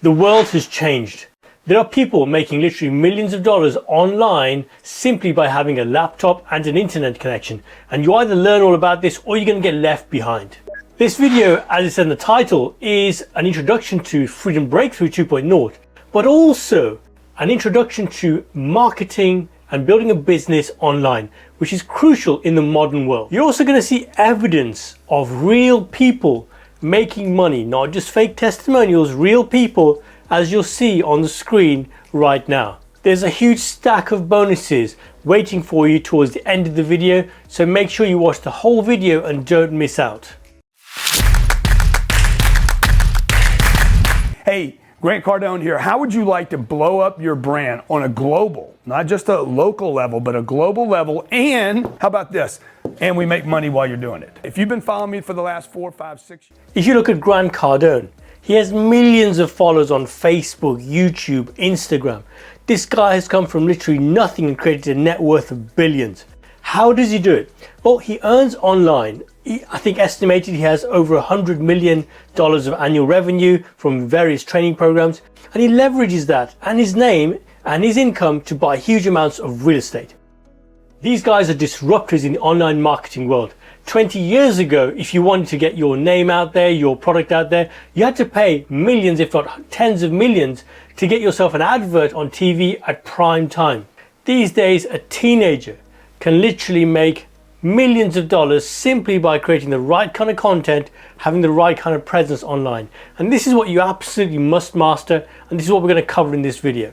The world has changed. There are people making literally millions of dollars online simply by having a laptop and an internet connection. And you either learn all about this or you're going to get left behind. This video, as it said in the title, is an introduction to Freedom Breakthrough 2.0, but also an introduction to marketing and building a business online, which is crucial in the modern world. You're also going to see evidence of real people making money, not just fake testimonials, real people, as you'll see on the screen right now. There's a huge stack of bonuses waiting for you towards the end of the video, so make sure you watch the whole video and don't miss out. Hey, Grant Cardone here. How would you like to blow up your brand on a global, not just a local level, but a global level? And how about this? And we make money while you're doing it. If you've been following me for the last 4, 5, 6 years. If you look at Grant Cardone, he has millions of followers on Facebook, YouTube, Instagram. This guy has come from literally nothing and created a net worth of billions. How does he do it? Well, he earns online. I think estimated he has over $100 million of annual revenue from various training programs, and he leverages that and his name and his income to buy huge amounts of real estate. These guys are disruptors in the online marketing world. 20 years ago, if you wanted to get your name out there, your product out there, you had to pay millions, if not tens of millions, to get yourself an advert on TV at prime time. These days, a teenager can literally make millions of dollars simply by creating the right kind of content, having the right kind of presence online. And this is what you absolutely must master, and this is what we're going to cover in this video.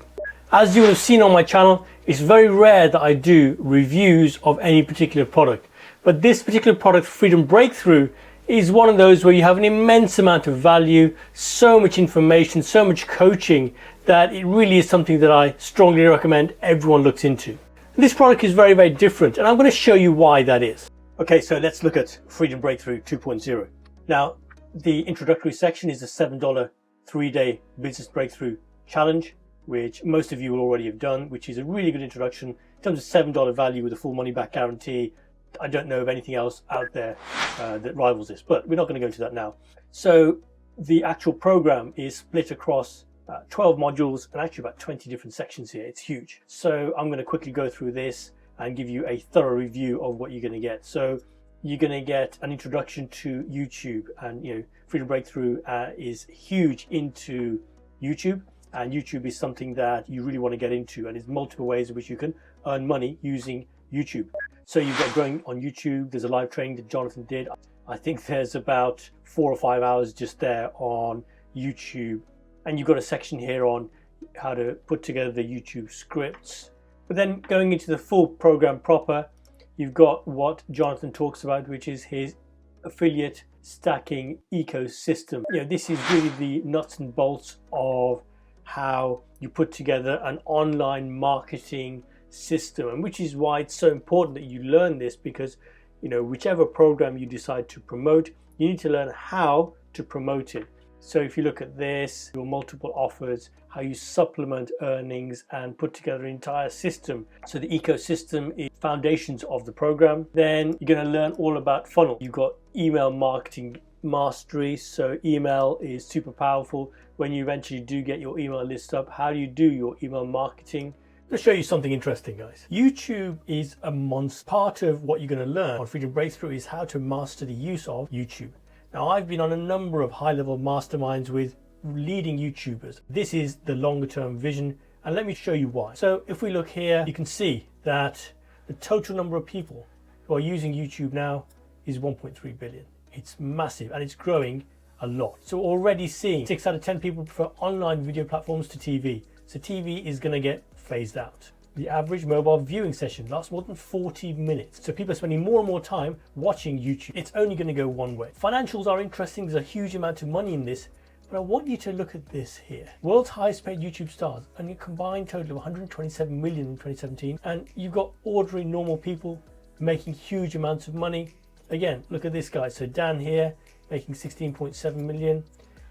As you will have seen on my channel, it's very rare that I do reviews of any particular product. But this particular product, Freedom Breakthrough, is one of those where you have an immense amount of value, so much information, so much coaching, that it really is something that I strongly recommend everyone looks into. This product is very, very different, and I'm going to show you why that is. Okay, so let's look at Freedom Breakthrough 2.0. Now, the introductory section is a $7 3-day business breakthrough challenge, which most of you will already have done, which is a really good introduction in terms of $7 value with a full money back guarantee. I don't know of anything else out there that rivals this, but we're not going to go into that now. So the actual program is split across 12 modules and actually about 20 different sections here. It's huge. So I'm going to quickly go through this and give you a thorough review of what you're going to get. So you're going to get an introduction to YouTube, and Freedom Breakthrough is huge into YouTube, and YouTube is something that you really want to get into, and there's multiple ways in which you can earn money using YouTube. So you've got growing on YouTube. There's a live training that Jonathan did. I think there's about 4 or 5 hours just there on YouTube. And you've got a section here on how to put together the YouTube scripts. But then going into the full program proper, you've got what Jonathan talks about, which is his affiliate stacking ecosystem. This is really the nuts and bolts of how you put together an online marketing system, and which is why it's so important that you learn this, because whichever program you decide to promote, you need to learn how to promote it. So if you look at this, your multiple offers, how you supplement earnings and put together an entire system. So the ecosystem is foundations of the program. Then you're going to learn all about funnel. You've got email marketing mastery. So email is super powerful. When you eventually do get your email list up, how do you do your email marketing? Let's show you something interesting, guys. YouTube is a monster. Part of what you're going to learn on Freedom Breakthrough is how to master the use of YouTube. Now, I've been on a number of high-level masterminds with leading YouTubers. This is the longer-term vision, and let me show you why. So if we look here, you can see that the total number of people who are using YouTube now is 1.3 billion. It's massive, and it's growing a lot. So we're already seeing 6 out of 10 people prefer online video platforms to TV. So TV is going to get phased out. The average mobile viewing session lasts more than 40 minutes. So people are spending more and more time watching YouTube. It's only going to go one way. Financials are interesting. There's a huge amount of money in this, but I want you to look at this here. World's highest paid YouTube stars, and a combined total of 127 million in 2017. And you've got ordinary, normal people making huge amounts of money. Again, look at this guy. So Dan here making 16.7 million.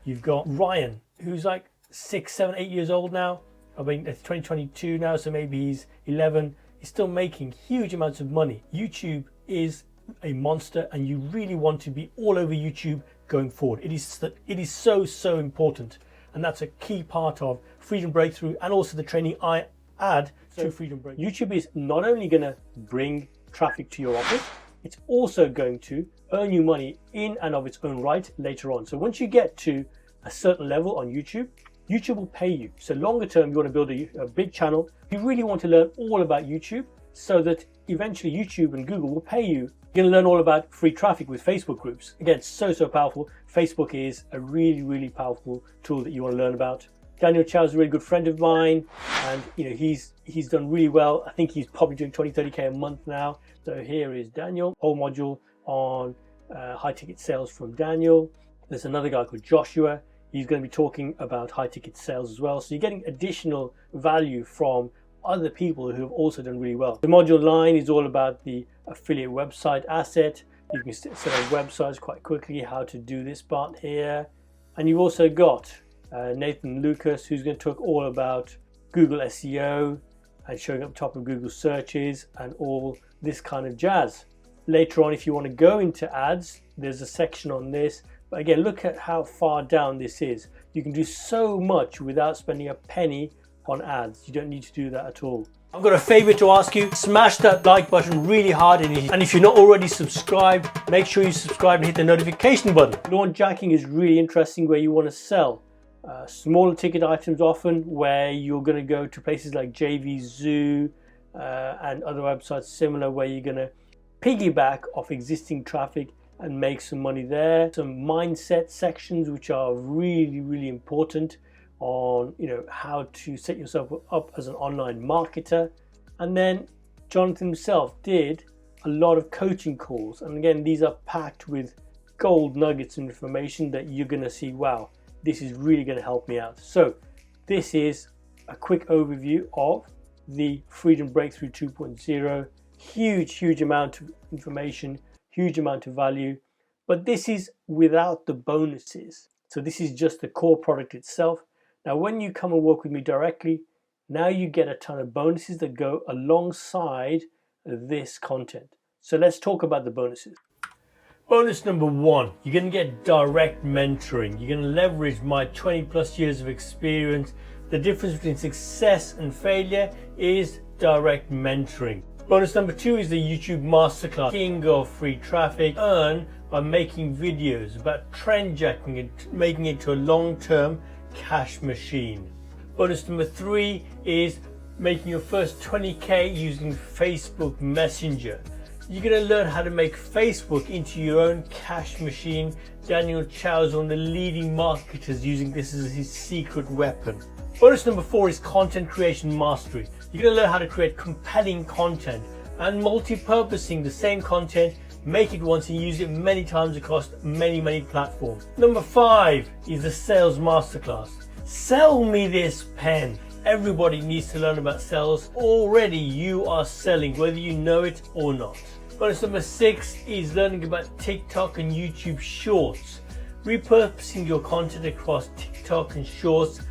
You've got Ryan, who's like 6, 7, 8 years old now. I mean, it's 2022 now, so maybe he's 11. He's still making huge amounts of money. YouTube is a monster, and you really want to be all over YouTube going forward. It is so important. and that's a key part of Freedom Breakthrough and also the training I add to Freedom Breakthrough. YouTube is not only going to bring traffic to your office, it's also going to earn you money in and of its own right later on. So once you get to a certain level on YouTube, YouTube will pay you. So longer term, you want to build a big channel. You really want to learn all about YouTube so that eventually YouTube and Google will pay you. You're going to learn all about free traffic with Facebook groups. Again, so powerful. Facebook is a really powerful tool that you want to learn about. Daniel Chow is a really good friend of mine, and he's done really well. I think he's probably doing 20-30K a month now. So here is Daniel, whole module on high ticket sales from Daniel. There's another guy called Joshua. He's going to be talking about high ticket sales as well. So you're getting additional value from other people who have also done really well. The module 9 is all about the affiliate website asset. You can set up websites quite quickly, how to do this part here. And you've also got Nathan Lucas, who's going to talk all about Google SEO and showing up top of Google searches and all this kind of jazz. Later on, if you want to go into ads, there's a section on this. But again, look at how far down this is. You can do so much without spending a penny on ads. You don't need to do that at all. I've got a favor to ask you. Smash that like button really hard, and if you're not already subscribed, make sure you subscribe and hit the notification button. Lawn jacking is really interesting, where you want to sell smaller ticket items often, where you're going to go to places like JV Zoo and other websites similar, where you're going to piggyback off existing traffic and make some money there. Some mindset sections which are really important on how to set yourself up as an online marketer. And then Jonathan himself did a lot of coaching calls, and again, these are packed with gold nuggets of information that you're going to see, wow, this is really going to help me out. So this is a quick overview of the Freedom Breakthrough 2.0. Huge amount of information, huge amount of value, but this is without the bonuses. So this is just the core product itself. Now, when you come and work with me directly, now you get a ton of bonuses that go alongside this content. So let's talk about the bonuses. Bonus number 1, you're going to get direct mentoring. You're going to leverage my 20+ years of experience. The difference between success and failure is direct mentoring. Bonus number 2 is the YouTube Masterclass, king of free traffic. Earn by making videos about trend jacking and making it to a long-term cash machine. Bonus number 3 is making your first 20K using Facebook Messenger. You're going to learn how to make Facebook into your own cash machine. Daniel Chow is one of the leading marketers using this as his secret weapon. Bonus number 4 is content creation mastery. You're going to learn how to create compelling content and multi-purposing the same content, make it once and use it many times across many platforms. Number 5 is the sales masterclass. Sell me this pen. Everybody needs to learn about sales. Already you are selling, whether you know it or not. Bonus number 6 is learning about TikTok and YouTube Shorts. Repurposing your content across TikTok and Shorts.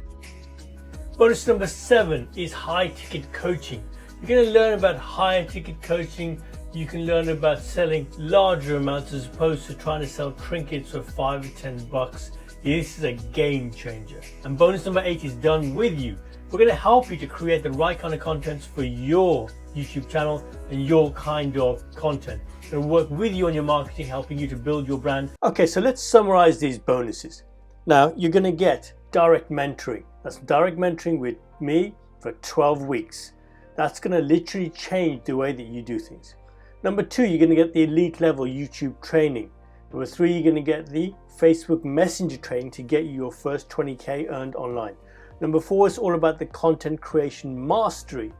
Bonus number 7 is high ticket coaching. You're going to learn about higher ticket coaching. You can learn about selling larger amounts as opposed to trying to sell trinkets for $5 or $10. This is a game changer. And bonus number 8 is done with you. We're going to help you to create the right kind of content for your YouTube channel and your kind of content. We're going to work with you on your marketing, helping you to build your brand. Okay, so let's summarize these bonuses. Now, you're going to get direct mentoring. That's direct mentoring with me for 12 weeks. That's going to literally change the way that you do things. Number 2, you're going to get the elite level YouTube training. Number 3, you're going to get the Facebook Messenger training to get you your first 20K earned online. Number 4 is all about the content creation mastery.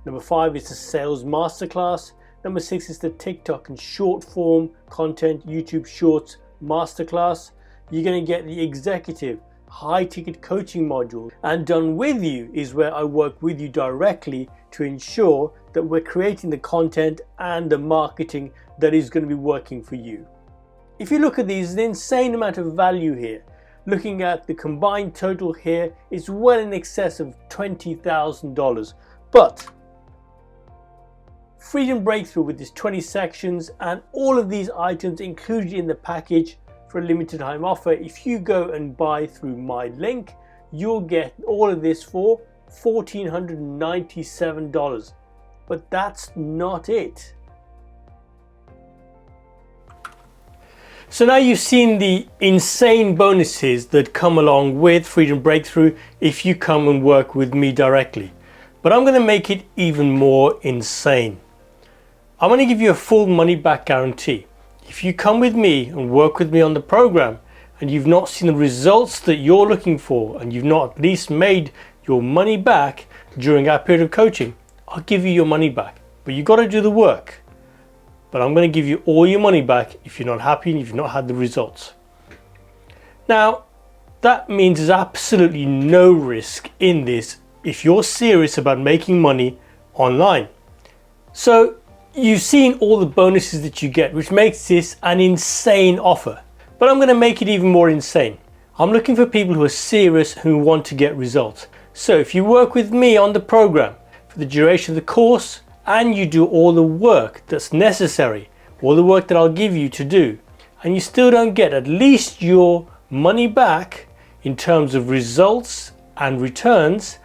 Number 5 is the sales masterclass. Number 6 is the TikTok and short form content YouTube Shorts masterclass. You're going to get the executive high ticket coaching module, and done with you is where I work with you directly to ensure that we're creating the content and the marketing that is going to be working for you. If you look at these, an insane amount of value here. Looking at the combined total here, it's well in excess of $20,000. But Freedom Breakthrough with these 20 sections and all of these items included in the package for a limited time offer. If you go and buy through my link, you'll get all of this for $1,497. But that's not it. So now you've seen the insane bonuses that come along with Freedom Breakthrough if you come and work with me directly. But I'm going to make it even more insane. I'm going to give you a full money back guarantee. If you come with me and work with me on the program and you've not seen the results that you're looking for and you've not at least made your money back during our period of coaching, I'll give you your money back. But you've got to do the work. But I'm going to give you all your money back if you're not happy and if you've not had the results. Now, that means there's absolutely no risk in this if you're serious about making money online. So you've seen all the bonuses that you get, which makes this an insane offer. But I'm going to make it even more insane. I'm looking for people who are serious, who want to get results. So if you work with me on the program for the duration of the course, and you do all the work that's necessary, all the work that I'll give you to do, and you still don't get at least your money back in terms of results and returns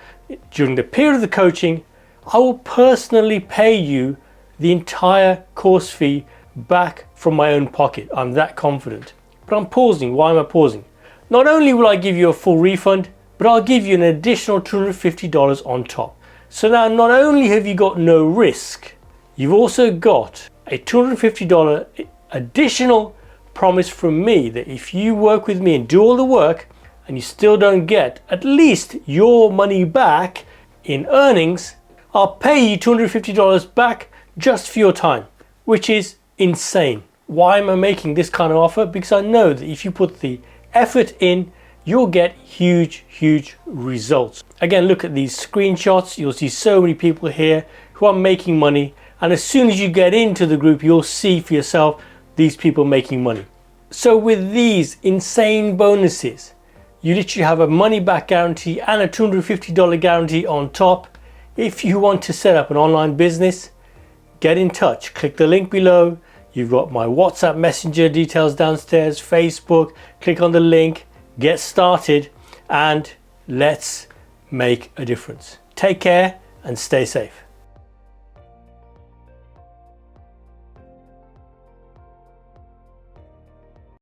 during the period of the coaching, I will personally pay you the entire course fee back from my own pocket. I'm that confident. But I'm pausing. Why am I pausing? Not only will I give you a full refund, but I'll give you an additional $250 on top. So now not only have you got no risk, you've also got a $250 additional promise from me that if you work with me and do all the work and you still don't get at least your money back in earnings, I'll pay you $250 back just for your time, which is insane. Why am I making this kind of offer? Because I know that if you put the effort in, you'll get huge results. Again, look at these screenshots. You'll see so many people here who are making money. And as soon as you get into the group, you'll see for yourself these people making money. So with these insane bonuses, you literally have a money back guarantee and a $250 guarantee on top. If you want to set up an online business, get in touch. Click the link below. You've got my WhatsApp messenger details downstairs, Facebook. Click on the link. Get started and let's make a difference. Take care and stay safe.